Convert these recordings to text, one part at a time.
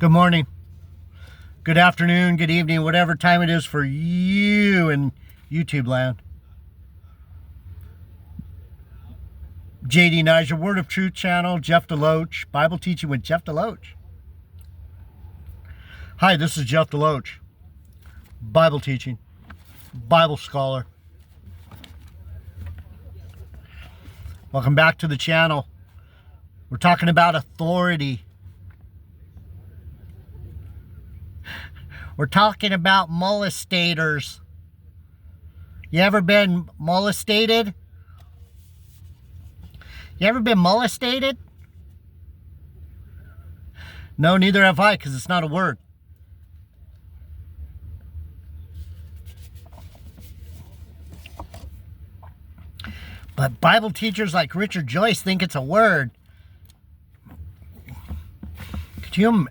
Good morning, good afternoon, good evening, whatever time it is for you in YouTube land. JD Niger, Word of Truth channel, Jeff Deloach, Bible teaching with Jeff Deloach. Hi, this is Jeff Deloach, Bible teaching, Bible scholar. Welcome back to the channel. We're talking about authority. We're talking about molestators. You ever been molestated? You ever been molestated? No, neither have I, because it's not a word. But Bible teachers like Richard Joyce think it's a word. Could you...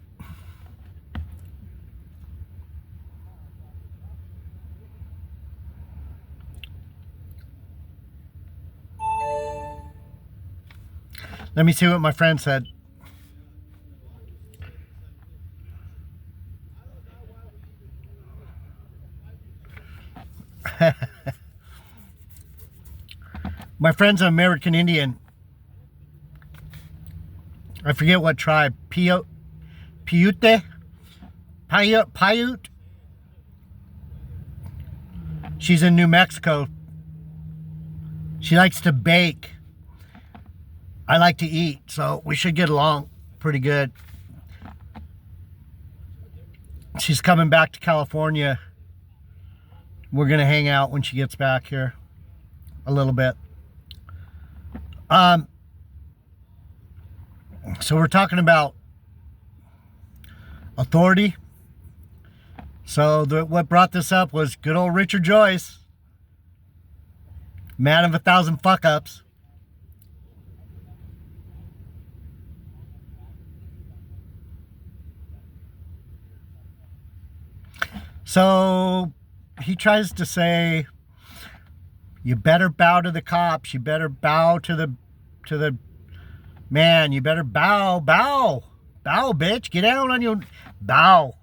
Let me see what my friend said. My friend's an American Indian. I forget what tribe. Paiute? Paiute? She's in New Mexico. She likes to bake. I like to eat, so we should get along pretty good. She's coming back to California. We're going to hang out when she gets back here a little bit. So we're talking about authority. So what brought this up was good old Richard Joyce, man of 1,000 fuck-ups. So he tries to say, you better bow to the cops. You better bow to the man. You better bow, bitch. Get down on your bow.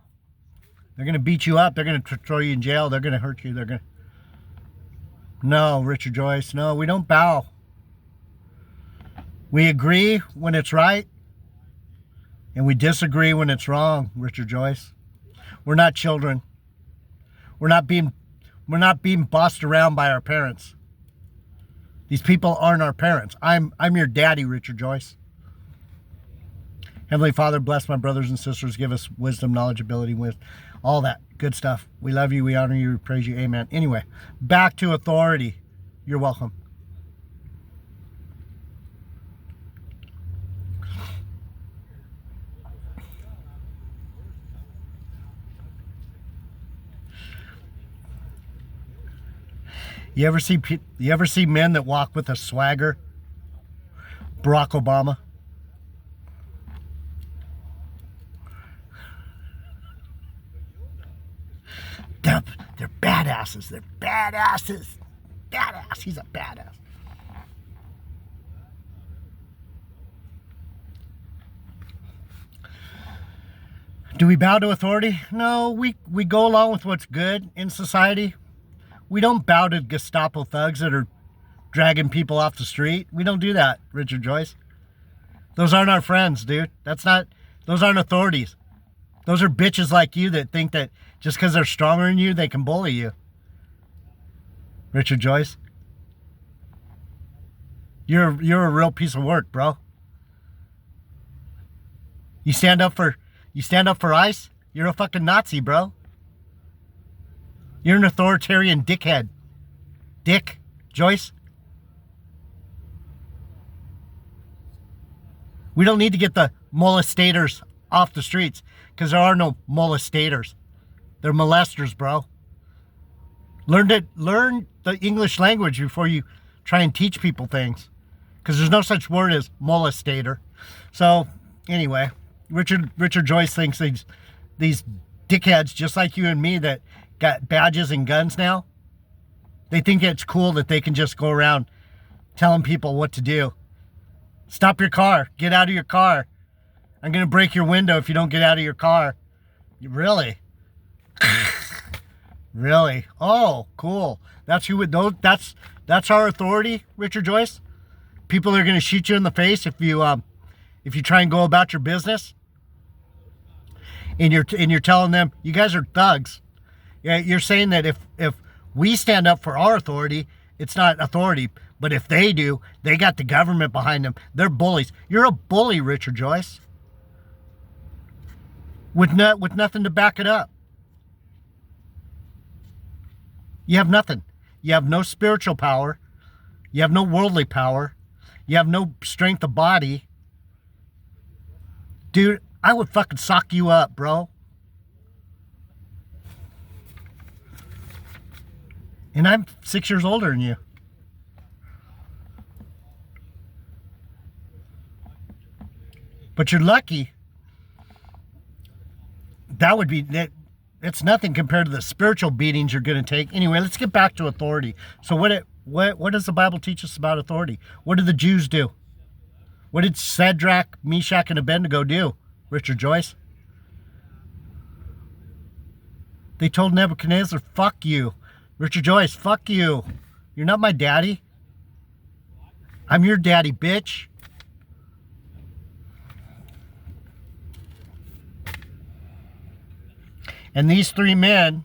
They're going to beat you up. They're going to throw you in jail. They're going to hurt you. They're going to... No, Richard Joyce. No, we don't bow. We agree when it's right. And we disagree when it's wrong, Richard Joyce. We're not children. We're not being bossed around by our parents. These people aren't our parents. I'm your daddy, Richard Joyce. Heavenly Father, bless my brothers and sisters. Give us wisdom, knowledge, ability, with all that good stuff. We love you. We honor you. We praise you. Amen. Anyway, back to authority. You're welcome. You ever see men that walk with a swagger? Barack Obama. They're badasses. They're badasses. Badass. He's a badass. Do we bow to authority? No, we go along with what's good in society. We don't bow to Gestapo thugs that are dragging people off the street. We don't do that, Richard Joyce. Those aren't our friends, dude. Those aren't authorities. Those are bitches like you that think that just because they're stronger than you, they can bully you. Richard Joyce. You're a real piece of work, bro. You stand up for ICE? You're a fucking Nazi, bro. You're an authoritarian dickhead. Dick Joyce. We don't need to get the molestators off the streets because there are no molestators. They're molesters, bro. Learn the English language before you try and teach people things, because there's no such word as molestator. So anyway, Richard Joyce thinks these dickheads just like you and me that got badges and guns now, they think it's cool that they can just go around telling people what to do. Stop your car. Get out of your car. I'm going to break your window if you don't get out of your car. Really? Really? Oh, cool. That's who would know. That's our authority, Richard Joyce. People are going to shoot you in the face if you try and go about your business. And you're telling them you guys are thugs. Yeah, you're saying that if we stand up for our authority, it's not authority. But if they do, they got the government behind them. They're bullies. You're a bully, Richard Joyce. With nothing to back it up. You have nothing. You have no spiritual power. You have no worldly power. You have no strength of body. Dude, I would fucking sock you up, bro. And I'm 6 years older than you. But you're lucky. That would be that. It's nothing compared to the spiritual beatings you're going to take. Anyway, let's get back to authority. So what does the Bible teach us about authority? What did the Jews do? What did Shadrach, Meshach, and Abednego do, Richard Joyce? They told Nebuchadnezzar, fuck you. Richard Joyce, fuck you. You're not my daddy. I'm your daddy, bitch. And these three men,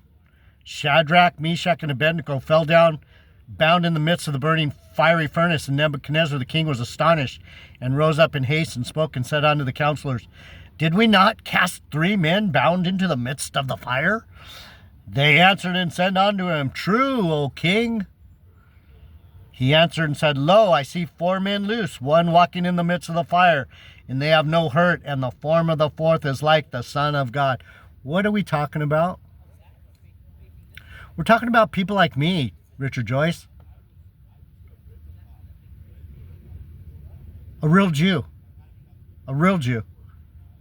Shadrach, Meshach, and Abednego, fell down, bound in the midst of the burning fiery furnace. And Nebuchadnezzar the king was astonished, and rose up in haste, and spoke and said unto the counselors, Did we not cast 3 men bound into the midst of the fire? They answered and said unto him, True, O king. He answered and said, Lo, I see 4 men loose, one walking in the midst of the fire, and they have no hurt, and the form of the fourth is like the Son of God. What are we talking about? We're talking about people like me, Richard Joyce. A real Jew. A real Jew.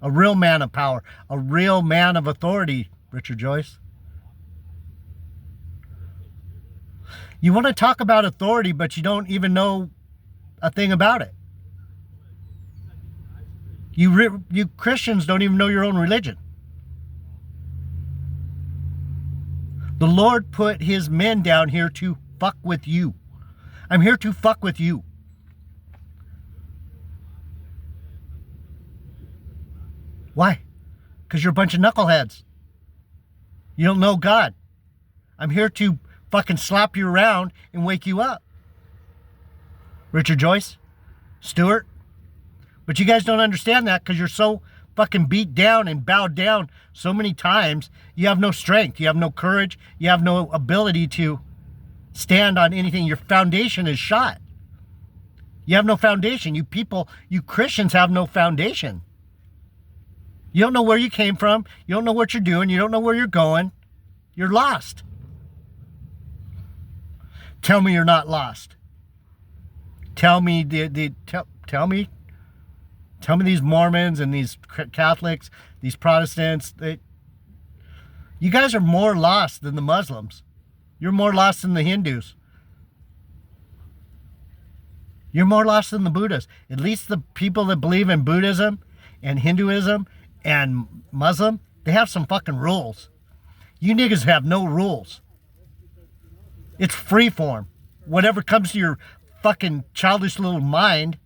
A real man of power. A real man of authority, Richard Joyce. You want to talk about authority, but you don't even know a thing about it. You Christians don't even know your own religion. The Lord put his men down here to fuck with you. I'm here to fuck with you. Why? Because you're a bunch of knuckleheads. You don't know God. I'm here to fucking slap you around and wake you up. Richard Joyce, Stewart. But you guys don't understand that because you're so fucking beat down and bowed down so many times. You have no strength. You have no courage. You have no ability to stand on anything. Your foundation is shot. You have no foundation. You people, you Christians have no foundation. You don't know where you came from. You don't know what you're doing. You don't know where you're going. You're lost. Tell me you're not lost. Tell me tell me these Mormons and these Catholics, these Protestants, you guys are more lost than the Muslims. You're more lost than the Hindus. You're more lost than the Buddhists. At least the people that believe in Buddhism and Hinduism and Muslim, they have some fucking rules. You niggas have no rules. It's free form. Whatever comes to your fucking childish little mind.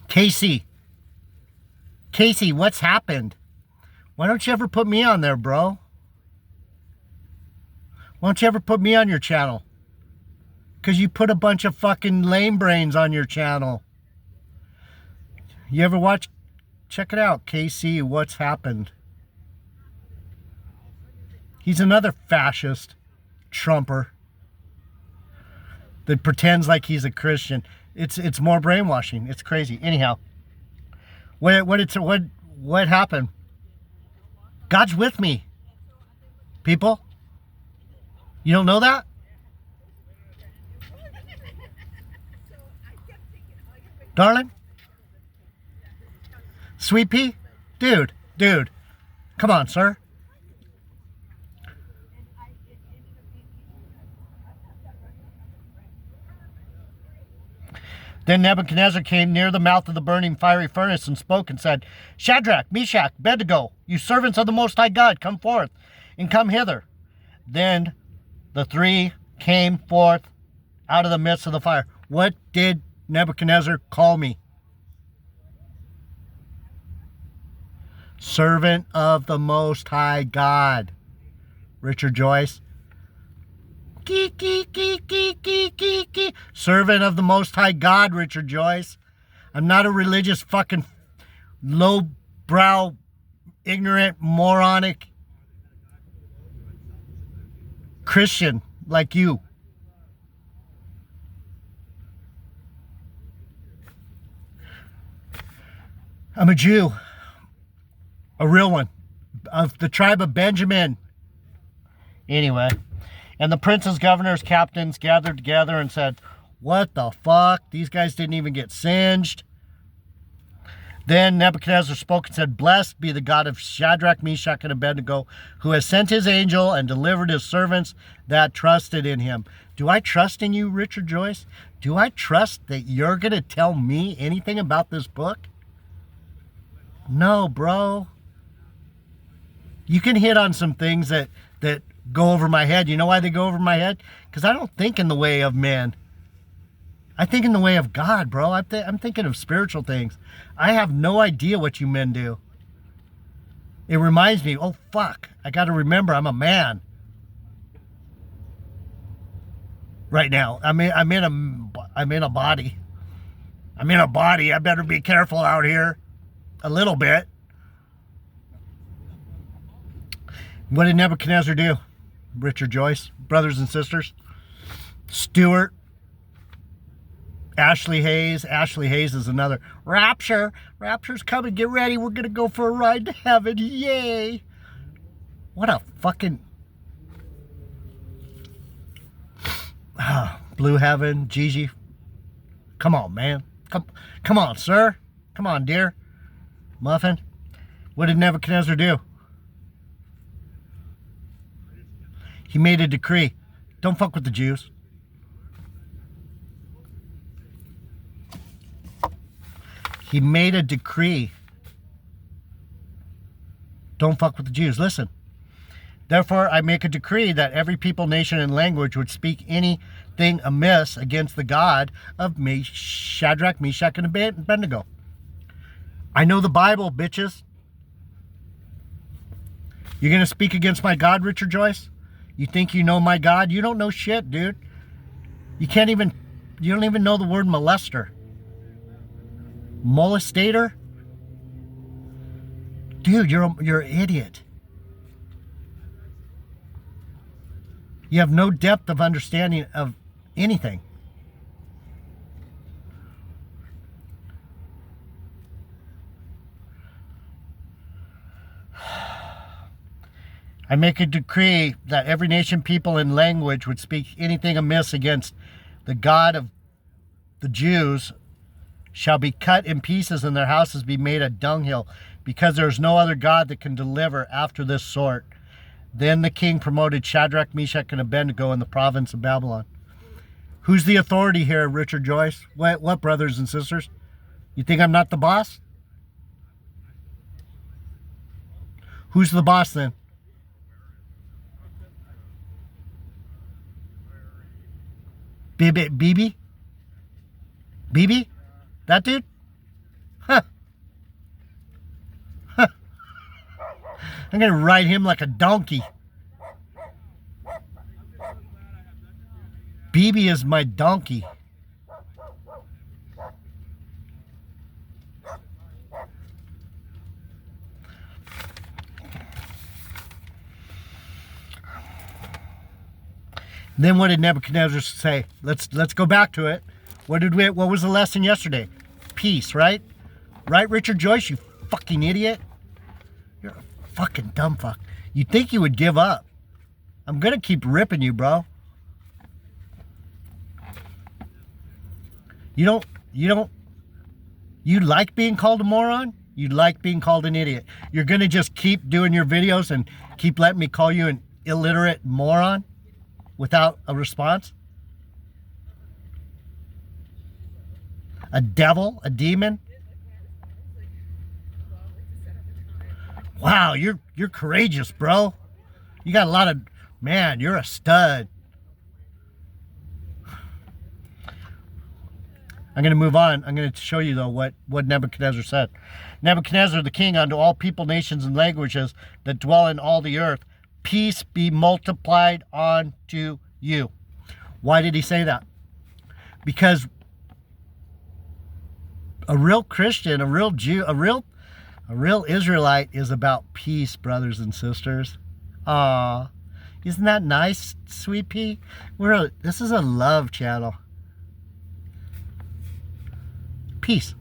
Casey, what's happened? Why don't you ever put me on there, bro? Why don't you ever put me on your channel? Because you put a bunch of fucking lame brains on your channel. You ever watch? Check it out, KC, what's happened? He's another fascist trumper that pretends like he's a Christian. It's more brainwashing. It's crazy. Anyhow, what happened? God's with me, people. You don't know that? Darling? Sweet pea? Dude, come on, sir. Then Nebuchadnezzar came near the mouth of the burning fiery furnace and spoke and said, Shadrach, Meshach, Abednego, you servants of the Most High God, come forth and come hither. Then the three came forth out of the midst of the fire. What did Nebuchadnezzar call me? Servant of the Most High God. Richard Joyce. Servant of the Most High God, Richard Joyce. I'm not a religious fucking low-brow, ignorant, moronic Christian like you. I'm a Jew. A real one. Of the tribe of Benjamin. Anyway. And the princes, governors, captains gathered together and said, what the fuck? These guys didn't even get singed. Then Nebuchadnezzar spoke and said, blessed be the God of Shadrach, Meshach, and Abednego, who has sent his angel and delivered his servants that trusted in him. Do I trust in you, Richard Joyce? Do I trust that you're going to tell me anything about this book? No, bro. You can hit on some things that go over my head. You know why they go over my head? Because I don't think in the way of man. I think in the way of God, bro. I'm thinking of spiritual things. I have no idea what you men do. It reminds me, oh fuck, I got to remember I'm a man. Right now, I'm in a body. I'm in a body. I better be careful out here, a little bit. What did Nebuchadnezzar do? Richard Joyce, brothers and sisters. Stuart. Ashley Hayes. Ashley Hayes is another. Rapture. Rapture's coming. Get ready. We're going to go for a ride to heaven. Yay. What a fucking... Blue Heaven. Gigi. Come on, man. Come on, sir. Come on, dear. Muffin. What did Nebuchadnezzar do? He made a decree. Don't fuck with the Jews. He made a decree. Don't fuck with the Jews. Listen. Therefore, I make a decree that every people, nation, and language would speak anything amiss against the God of Shadrach, Meshach, and Abednego. I know the Bible, bitches. You're going to speak against my God, Richard Joyce? You think you know my God? You don't know shit, dude. You don't even know the word molester. Molestator? Dude, you're an idiot. You have no depth of understanding of anything. I make a decree that every nation, people, and language would speak anything amiss against the God of the Jews shall be cut in pieces and their houses be made a dunghill, because there is no other God that can deliver after this sort. Then the king promoted Shadrach, Meshach, and Abednego in the province of Babylon. Who's the authority here, Richard Joyce? What, brothers and sisters? You think I'm not the boss? Who's the boss then? BB? BB? That dude? Huh. Huh. I'm gonna ride him like a donkey. BB is my donkey. Then what did Nebuchadnezzar say? Let's go back to it. What was the lesson yesterday? Peace, right? Right, Richard Joyce, you fucking idiot? You're a fucking dumb fuck. You'd think you would give up. I'm gonna keep ripping you, bro. You like being called a moron? You like being called an idiot. You're gonna just keep doing your videos and keep letting me call you an illiterate moron without a response? A devil? A demon? Wow, you're courageous, bro. You got a lot of... Man, you're a stud. I'm going to move on. I'm going to show you, though, what Nebuchadnezzar said. Nebuchadnezzar, the king, unto all people, nations, and languages that dwell in all the earth, peace be multiplied unto you. Why did he say that? Because a real Christian, a real Jew, a real Israelite is about peace, brothers and sisters. Aw, isn't that nice, sweet pea? This is a love channel. Peace.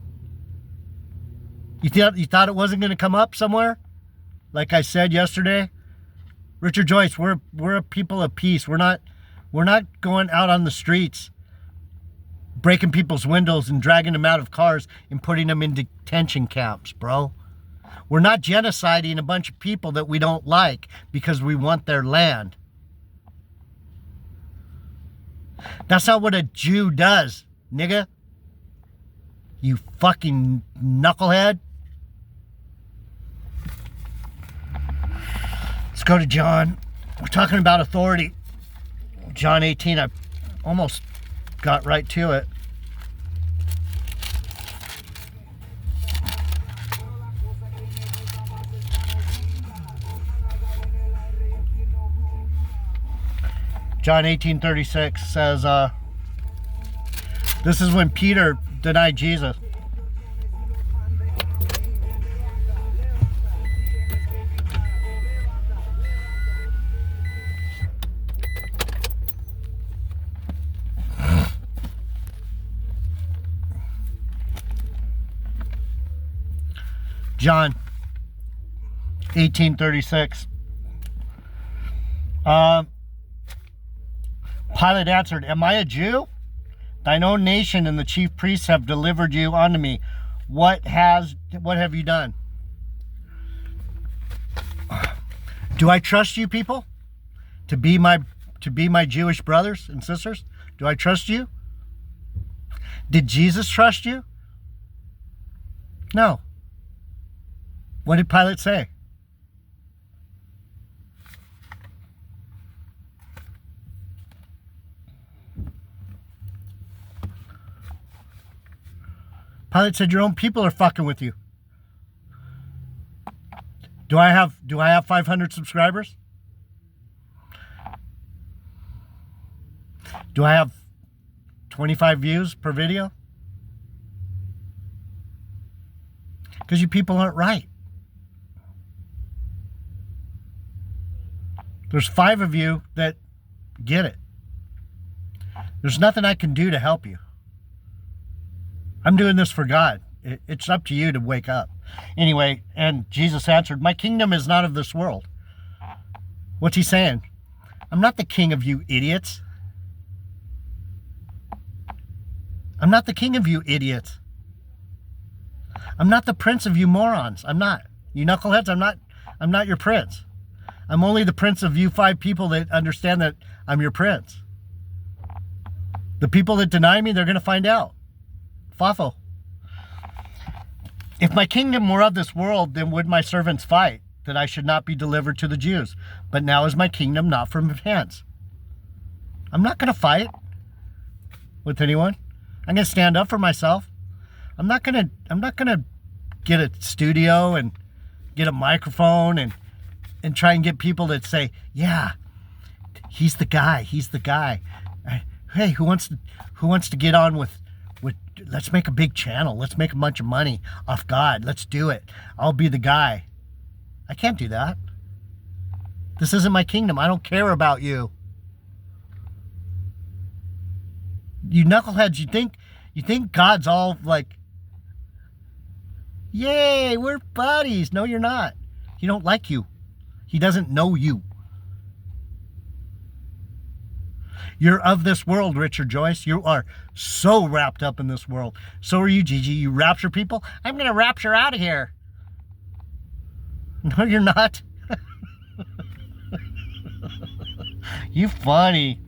You thought it wasn't going to come up somewhere? Like I said yesterday, Richard Joyce, we're a people of peace. We're not going out on the streets breaking people's windows and dragging them out of cars and putting them in detention camps, bro. We're not genociding a bunch of people that we don't like because we want their land. That's not what a Jew does, nigga. You fucking knucklehead. Let's go to John. We're talking about authority. John 18, I almost got right to it. John 18:36 says, this is when Peter denied Jesus. John 18:36. Pilate answered, am I a Jew? Thine own nation and the chief priests have delivered you unto me. What have you done? Do I trust you people to be my Jewish brothers and sisters? Do I trust you? Did Jesus trust you? No. What did Pilate say? Pilate said, your own people are fucking with you. Do I have 500 subscribers? Do I have 25 views per video? Because you people aren't right. There's 5 of you that get it. There's nothing I can do to help you. I'm doing this for God. It's up to you to wake up. Anyway, and Jesus answered, my kingdom is not of this world. What's he saying? I'm not the king of you idiots. I'm not the king of you idiots. I'm not the prince of you morons. I'm not. You knuckleheads, I'm not your prince. I'm only the prince of you 5 people that understand that I'm your prince. The people that deny me, they're going to find out. Fafo. If my kingdom were of this world, then would my servants fight, that I should not be delivered to the Jews. But now is my kingdom not from hence. I'm not going to fight with anyone. I'm going to stand up for myself. I'm not going to get a studio and get a microphone and try and get people that say, yeah, he's the guy. He's the guy. Hey, who wants to get on with let's make a big channel. Let's make a bunch of money off God. Let's do it. I'll be the guy. I can't do that. This isn't my kingdom. I don't care about you. You knuckleheads, you think God's all like, yay, we're buddies. No, you're not. He don't like you. He doesn't know you. You're of this world, Richard Joyce. You are so wrapped up in this world. So are you, Gigi. You rapture people. I'm going to rapture out of here. No, you're not. You funny.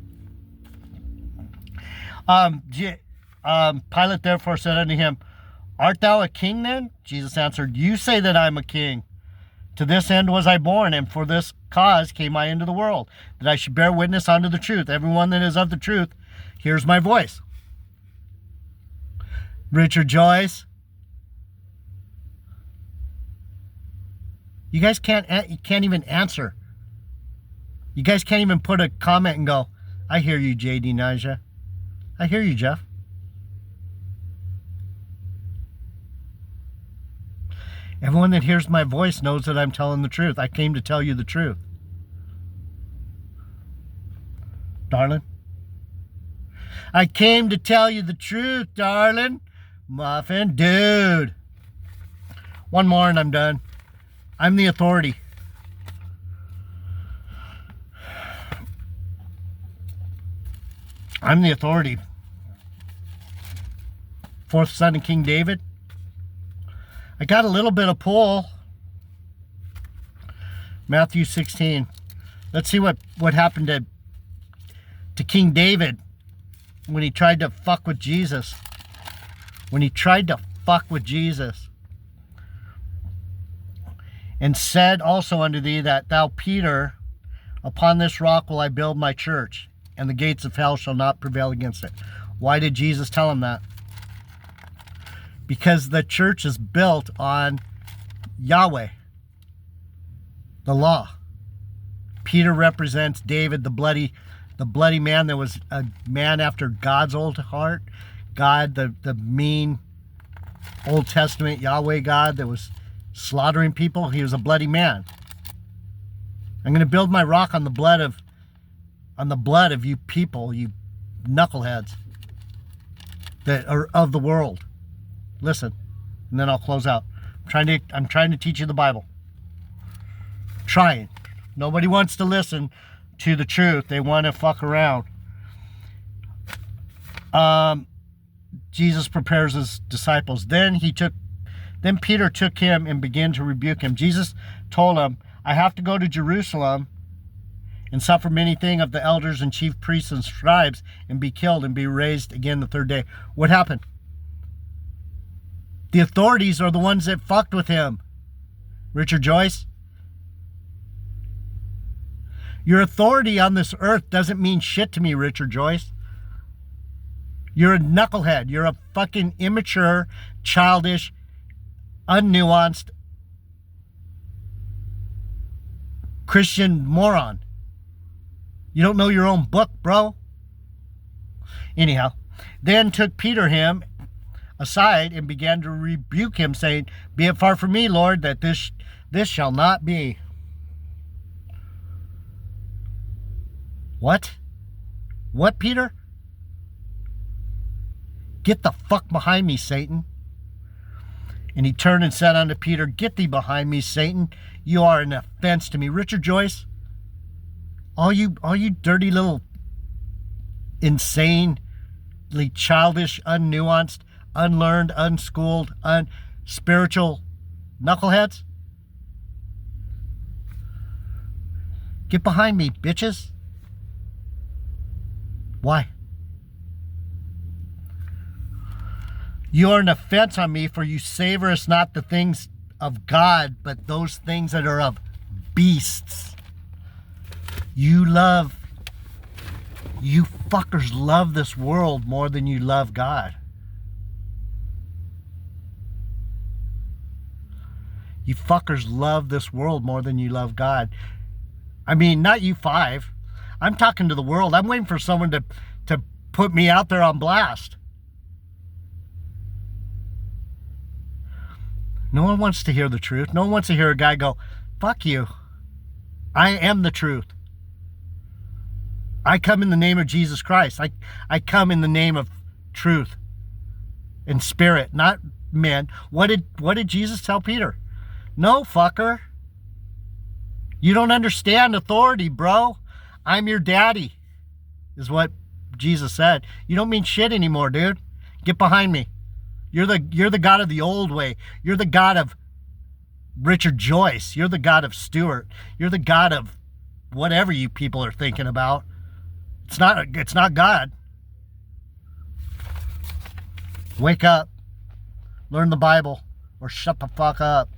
Pilate therefore said unto him, Art thou a king then? Jesus answered, You say that I am a king. To this end was I born, and for this cause came I into the world, that I should bear witness unto the truth. Everyone that is of the truth hears my voice. Richard Joyce, you guys can't even answer. You guys can't even put a comment and go, I hear you, JD Naja. I hear you, Jeff. Everyone that hears my voice knows that I'm telling the truth. I came to tell you the truth. Darling. I came to tell you the truth, darling. Muffin, dude. One more and I'm done. I'm the authority. I'm the authority. Fourth son of King David. I got a little bit of pull. Matthew 16. Let's see what happened to King David when he tried to fuck with Jesus. When he tried to fuck with Jesus. And said also unto thee that thou, Peter, upon this rock will I build my church, and the gates of hell shall not prevail against it. Why did Jesus tell him that? Because the church is built on Yahweh, the law. Peter represents David, the bloody man that was a man after God's old heart. God, the mean Old Testament Yahweh God that was slaughtering people. He was a bloody man. I'm going to build my rock on the blood of you people, you knuckleheads that are of the world. Listen, and then I'll close out. I'm trying to teach you the Bible. Trying. Nobody wants to listen to the truth. They want to fuck around. Jesus prepares his disciples. Then Peter took him and began to rebuke him. Jesus told him, I have to go to Jerusalem and suffer many things of the elders and chief priests and scribes and be killed and be raised again the third day. What happened? The authorities are the ones that fucked with him. Richard Joyce. Your authority on this earth doesn't mean shit to me, Richard Joyce. You're a knucklehead. You're a fucking immature, childish, unnuanced Christian moron. You don't know your own book, bro. Anyhow, then took Peter him aside and began to rebuke him, saying, Be it far from me, Lord, that this shall not be. What? What, Peter? Get the fuck behind me, Satan. And he turned and said unto Peter, Get thee behind me, Satan. You are an offense to me. Richard Joyce, all you dirty little insanely childish, unnuanced, unlearned, unschooled, unspiritual knuckleheads. Get behind me, bitches. Why? You are an offense on me, for you savorest not the things of God, but those things that are of beasts. You fuckers love this world more than you love God. You fuckers love this world more than you love God. I mean, not you five. I'm talking to the world. I'm waiting for someone to put me out there on blast. No one wants to hear the truth. No one wants to hear a guy go, fuck you. I am the truth. I come in the name of Jesus Christ. I come in the name of truth and spirit, not men. What did Jesus tell Peter? No, fucker. You don't understand authority, bro. I'm your daddy, is what Jesus said. You don't mean shit anymore, dude. Get behind me. You're the God of the old way. You're the God of Richard Joyce. You're the God of Stewart. You're the God of whatever you people are thinking about. It's not God. Wake up. Learn the Bible. Or shut the fuck up.